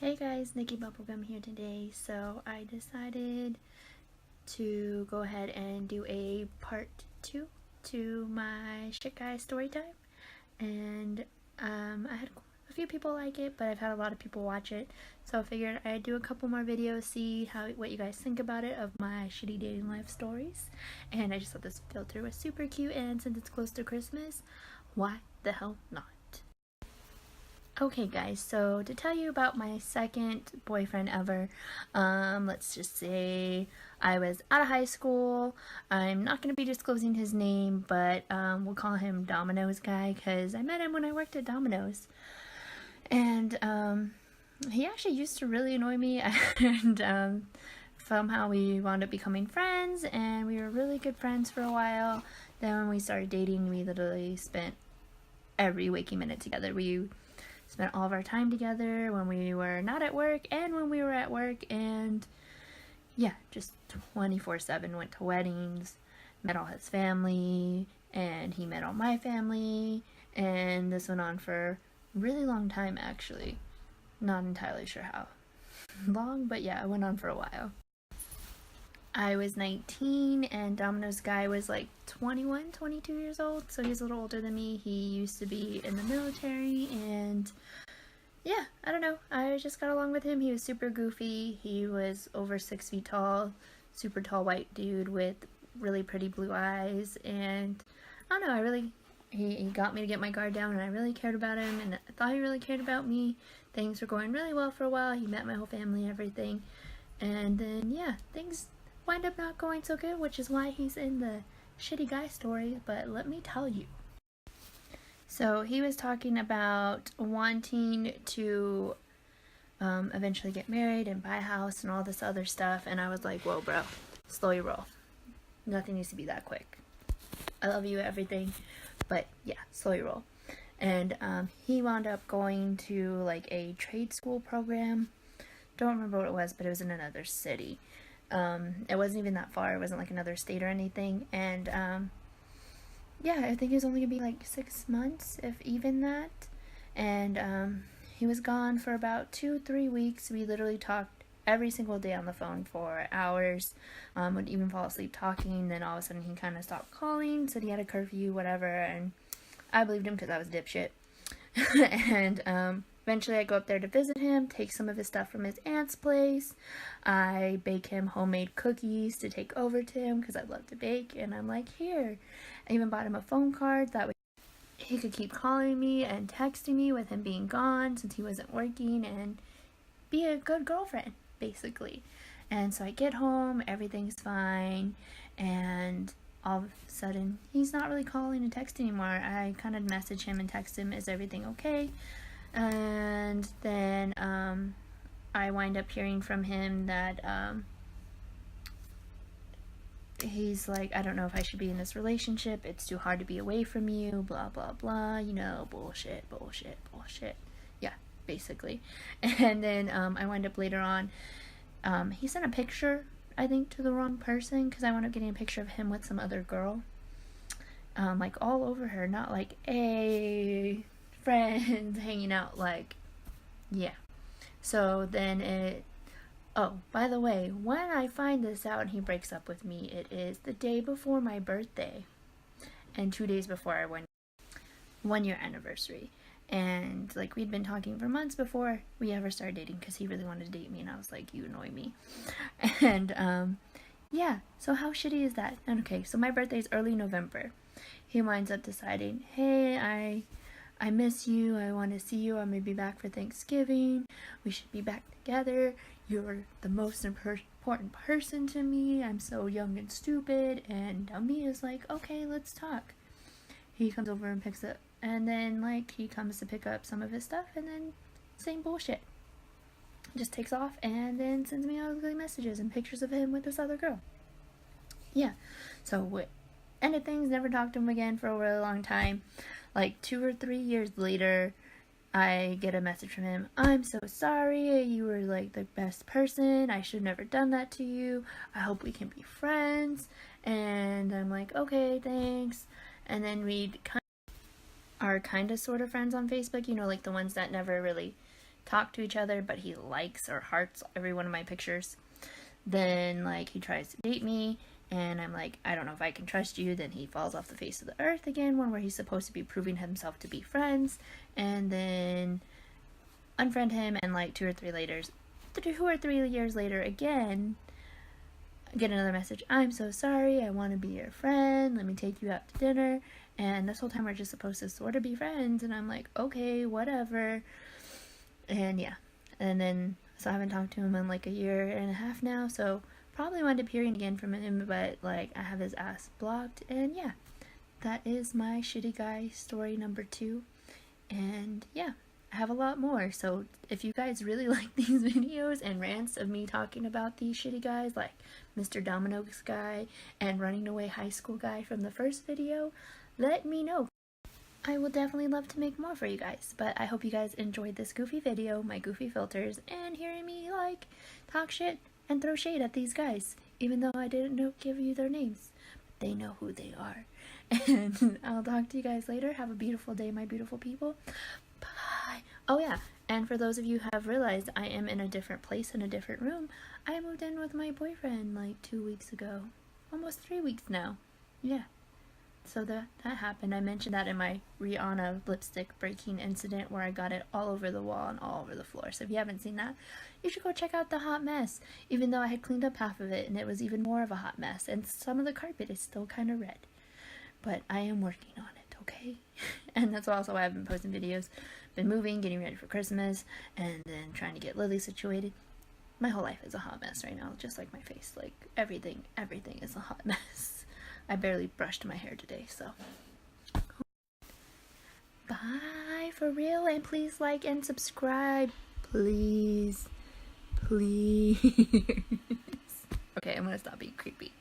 Hey guys, Nikki Bubblegum here today. So I decided to go ahead and do a part 2 to my Shit Guy story time. And I had a few people like it, but I've had a lot of people watch it. So I figured I'd do a couple more videos, see what you guys think about it, of my shitty dating life stories. And I just thought this filter was super cute, and since it's close to Christmas, why the hell not? Okay guys, so to tell you about my second boyfriend ever, let's just say I was out of high school. I'm not going to be disclosing his name, but we'll call him Domino's Guy because I met him when I worked at Domino's. And he actually used to really annoy me, and somehow we wound up becoming friends, and we were really good friends for a while. Then when we started dating, we literally spent every waking minute together. We spent all of our time together when we were not at work and when we were at work, and yeah, just 24/7. Went to weddings, met all his family, and he met all my family, and this went on for a really long time actually. Not entirely sure how long, but yeah, it went on for a while. I was 19 and Domino's Guy was like 21, 22 years old, so he's a little older than me. He used to be in the military, and yeah, I don't know, I just got along with him. He was super goofy. He was over 6 feet tall, super tall white dude with really pretty blue eyes, and I don't know, he got me to get my guard down, and I really cared about him, and I thought he really cared about me. Things were going really well for a while. He met my whole family, everything, and then yeah, things wind up not going so good, which is why he's in the shitty guy story. But let me tell you. So he was talking about wanting to eventually get married and buy a house and all this other stuff, and I was like, whoa bro, slow your roll. Nothing needs to be that quick. I love you, everything, but yeah, slow your roll. And he wound up going to like a trade school program. Don't remember what it was, but it was in another city. It wasn't even that far. It wasn't like another state or anything. And yeah, I think it was only gonna be like 6 months, if even that. And he was gone for about 2-3 weeks. We literally talked every single day on the phone for hours. Would even fall asleep talking. Then all of a sudden he kind of stopped calling, said he had a curfew, whatever, and I believed him because I was a dipshit. And eventually I go up there to visit him, take some of his stuff from his aunt's place. I bake him homemade cookies to take over to him because I love to bake, and I'm like, here. I even bought him a phone card that way he could keep calling me and texting me with him being gone since he wasn't working, and be a good girlfriend basically. And so I get home, everything's fine, and all of a sudden he's not really calling and texting anymore. I kind of message him and text him, is everything okay? And then I wind up hearing from him that he's like, I don't know if I should be in this relationship, it's too hard to be away from you, blah blah blah, you know, bullshit. Yeah, basically. And then I wind up later on, he sent a picture, I think, to the wrong person, because I wound up getting a picture of him with some other girl, like all over her, not like a friends hanging out, like, yeah. So then oh, by the way, when I find this out and he breaks up with me, it is the day before my birthday and 2 days before our 1-year anniversary. And like, we'd been talking for months before we ever started dating, because he really wanted to date me, and I was like, you annoy me. And yeah, so how shitty is that? And okay, so my birthday is early November. He winds up deciding, hey, I miss you, I want to see you, I'm going to be back for Thanksgiving, we should be back together, you're the most important person to me, I'm so young and stupid. And me is like, okay, let's talk. He comes over and picks up, and then like he comes to pick up some of his stuff, and then same bullshit, just takes off and then sends me ugly messages and pictures of him with this other girl. Yeah, so ended things, never talked to him again for a really long time. Like 2 or 3 years later, I get a message from him, I'm so sorry, you were like the best person, I should have never done that to you, I hope we can be friends. And I'm like, okay, thanks. And then we are kind of sort of friends on Facebook, you know, like the ones that never really talk to each other, but he likes or hearts every one of my pictures. Then, like, he tries to date me, and I'm like, I don't know if I can trust you. Then he falls off the face of the earth again, one where he's supposed to be proving himself to be friends, and then unfriend him, and like 2 or 3 years later again, get another message, I'm so sorry, I want to be your friend, let me take you out to dinner. And this whole time we're just supposed to sort of be friends, and I'm like, okay, whatever. And yeah, and then so I haven't talked to him in like a year and a half now, so probably wind up hearing again from him, but like I have his ass blocked. And yeah, that is my shitty guy story number 2. And yeah, I have a lot more, so if you guys really like these videos and rants of me talking about these shitty guys, like Mr. Domino's guy and running away high school guy from the first video, let me know. I will definitely love to make more for you guys, but I hope you guys enjoyed this goofy video, my goofy filters, and hearing me like talk shit and throw shade at these guys, even though I didn't give you their names. But they know who they are. And I'll talk to you guys later. Have a beautiful day, my beautiful people. Bye. Oh yeah, and for those of you who have realized I am in a different place, in a different room, I moved in with my boyfriend like 2 weeks ago. Almost 3 weeks now. Yeah. So that happened. I mentioned that in my Rihanna lipstick breaking incident where I got it all over the wall and all over the floor. So if you haven't seen that, you should go check out the hot mess. Even though I had cleaned up half of it and it was even more of a hot mess. And some of the carpet is still kind of red. But I am working on it, okay? And that's also why I've been posting videos. Been moving, getting ready for Christmas, and then trying to get Lily situated. My whole life is a hot mess right now, just like my face. Like, everything is a hot mess. I barely brushed my hair today, so. Bye, for real, and please like and subscribe. Please. Please. Okay, I'm gonna stop being creepy.